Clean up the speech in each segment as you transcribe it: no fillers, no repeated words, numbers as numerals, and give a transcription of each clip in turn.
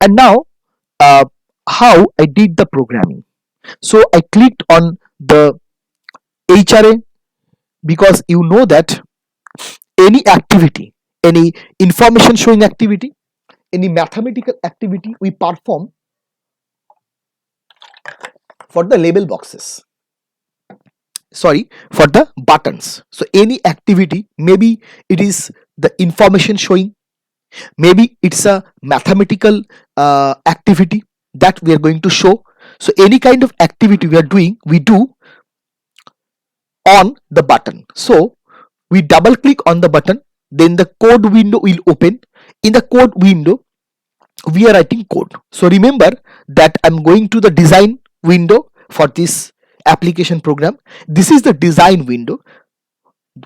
And now, uh, how I did the programming. So I clicked on the HRA, because you know that any activity, any information showing activity, any mathematical activity we perform for the label boxes, sorry, for the buttons. So any activity, maybe it is the information showing, maybe it's a mathematical activity that we are going to show. So any kind of activity we are doing, we do on the button. So we double click on the button, then the code window will open. In the code window, we are writing code. So remember that I'm going to the design window for this application program. This is the design window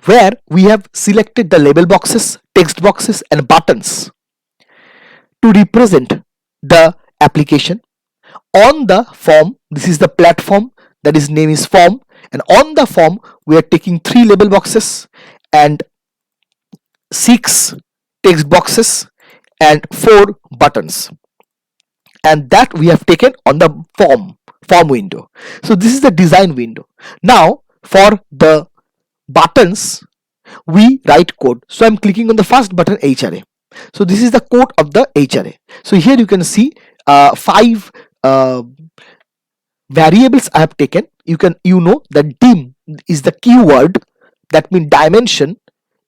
where we have selected the label boxes, text boxes, and buttons to represent the application. On the form, this is the platform, that is name is form, and on the form we are taking 3 label boxes and 6 text boxes and 4 buttons, and that we have taken on the form window. So this is the design window. Now for the buttons, we write code. So I'm clicking on the first button, HRA. So this is the code of the HRA. So here you can see 5 variables I have taken. You know that dim is the keyword, that means dimension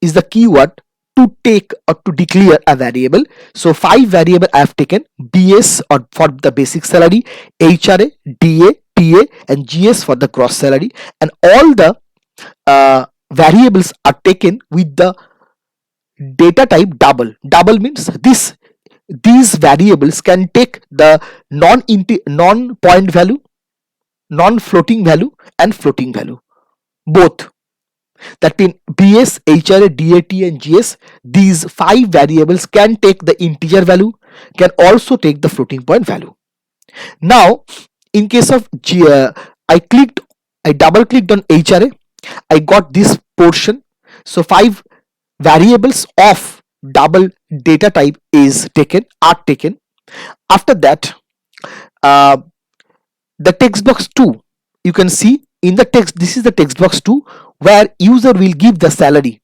is the keyword to take or to declare a variable. So 5 variable I have taken: BS or for the basic salary, HRA, DA, TA, and GS for the gross salary, and all the variables are taken with the data type double. Double means these variables can take the non point value, non floating value, and floating value, both. That means BS, HRA, DAT, and GS, these 5 variables can take the integer value, can also take the floating point value. Now in case of I double clicked on HRA, I got this portion. So 5 variables of double data type are taken. After that, uh, the text box 2, you can see in the text, this is the text box 2 where user will give the salary.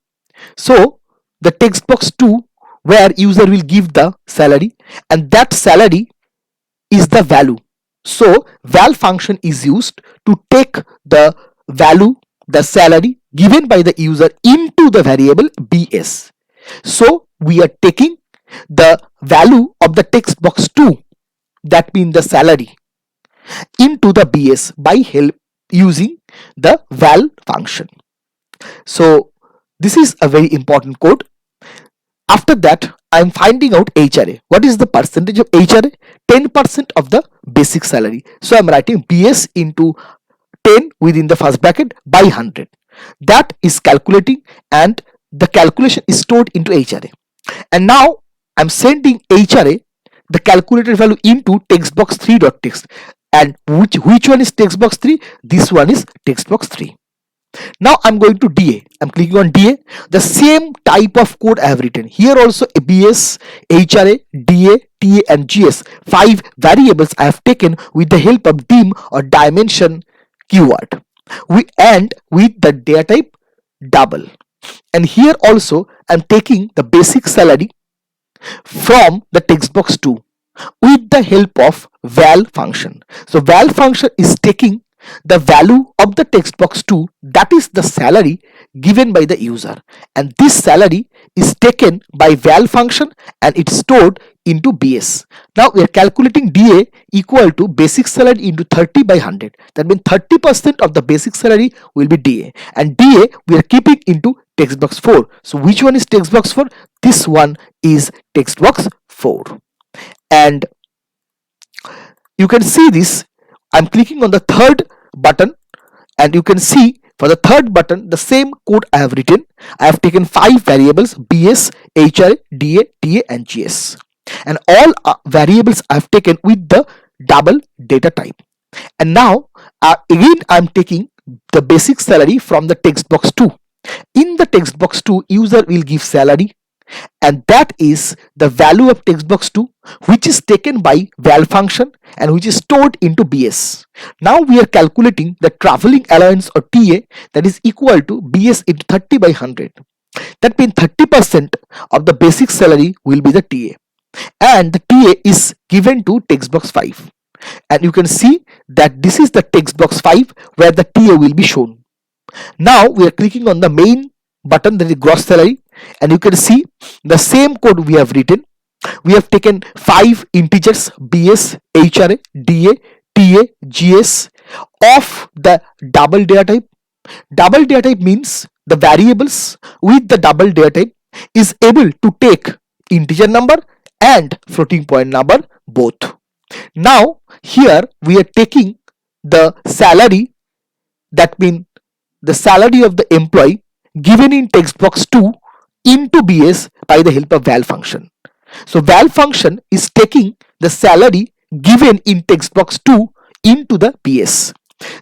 So the text box 2 where user will give the salary, and that salary is the value. So val function is used to take the value, the salary given by the user, into the variable BS. So we are taking the value of the text box 2, that means the salary, into the BS by using the val function. So this is a very important code. After that, I am finding out HRA. What is the percentage of HRA? 10% of the basic salary. So I am writing BS into 10 within the first bracket by 100. That is calculating, and the calculation is stored into HRA. And now I'm sending HRA, the calculated value, into text box 3.text. And which one is text box 3? This one is text box 3. Now I'm going to DA. I'm clicking on DA. The same type of code I have written here also. BS, HRA, DA, TA, and GS, 5 variables I have taken with the help of dim or dimension keyword. We end with the data type double. And here also I'm taking the basic salary from the text box 2 with the help of val function. So val function is taking the value of the text box 2, that is the salary given by the user, and this salary is taken by val function and it's stored into BS. Now we are calculating DA equal to basic salary into 30 by 100. That means 30% of the basic salary will be DA, and DA we are keeping into text box 4. So which one is text box 4? This one is text box 4. And you can see this. I'm clicking on the third button, and you can see for the third button the same code I have written. I have taken 5 variables: BS, HR, DA, TA, and GS, and all variables I have taken with the double data type. And now again I'm taking the basic salary from the text box 2. In the text box 2, user will give salary, and that is the value of text box 2, which is taken by val function and which is stored into BS. Now we are calculating the traveling allowance or TA, that is equal to BS into 30 by 100. That means 30% of the basic salary will be the TA, and the TA is given to text box 5, and you can see that this is the text box 5 where the TA will be shown. Now we are clicking on the main button, that is gross salary, and you can see the same code we have written. We have taken 5 integers BS, HRA, DA, TA, GS of the double data type. Double data type means the variables with the double data type is able to take integer number and floating point number both. Now here we are taking the salary, that means the salary of the employee given in text box 2 into BS by the help of val function. So val function is taking the salary given in text box 2 into the BS.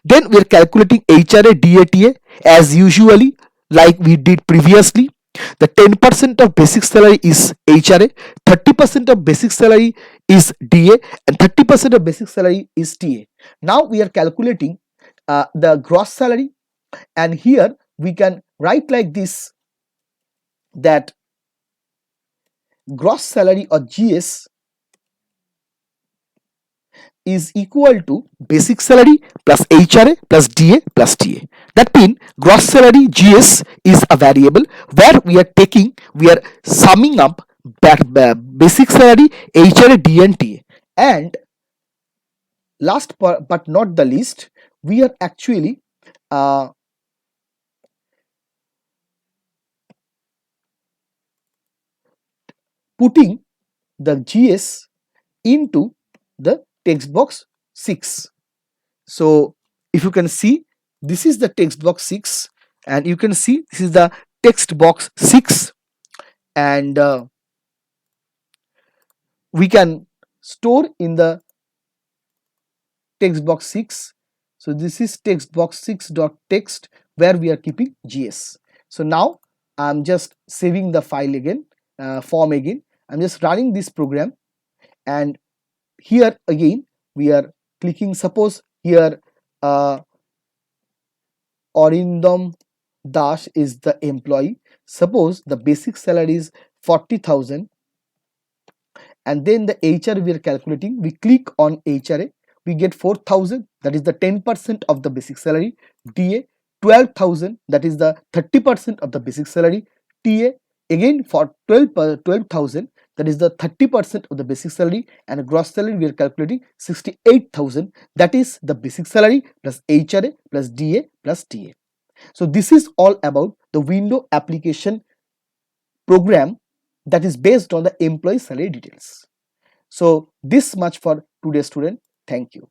Then we are calculating HRA DATA as usually, like we did previously. The 10% of basic salary is HRA, 30% of basic salary is DA, and 30% of basic salary is TA. Now we are calculating the gross salary, and here we can write like this, that gross salary or GS is equal to basic salary plus HRA plus DA plus TA. That means gross salary GS is a variable where we are summing up basic salary, HRA, DA and TA. And last but not the least, we are actually putting the GS into the text box 6. So if you can see, this is the text box 6, and you can see this is the text box 6, and we can store in the text box 6. So this is text box 6.text where we are keeping GS. So now I'm just saving the file again, form again. I'm just running this program, and here again we are clicking. Suppose here Arindam Dash is the employee. Suppose the basic salary is 40,000, and then the HR we are calculating. We click on HRA, we get 4,000, that is the 10% of the basic salary. DA 12,000, that is the 30% of the basic salary. TA again for 12,000, that is the 30% of the basic salary, and gross salary we are calculating 68,000, that is the basic salary plus HRA plus DA plus TA. So this is all about the window application program that is based on the employee salary details. So this much for today's student. Thank you.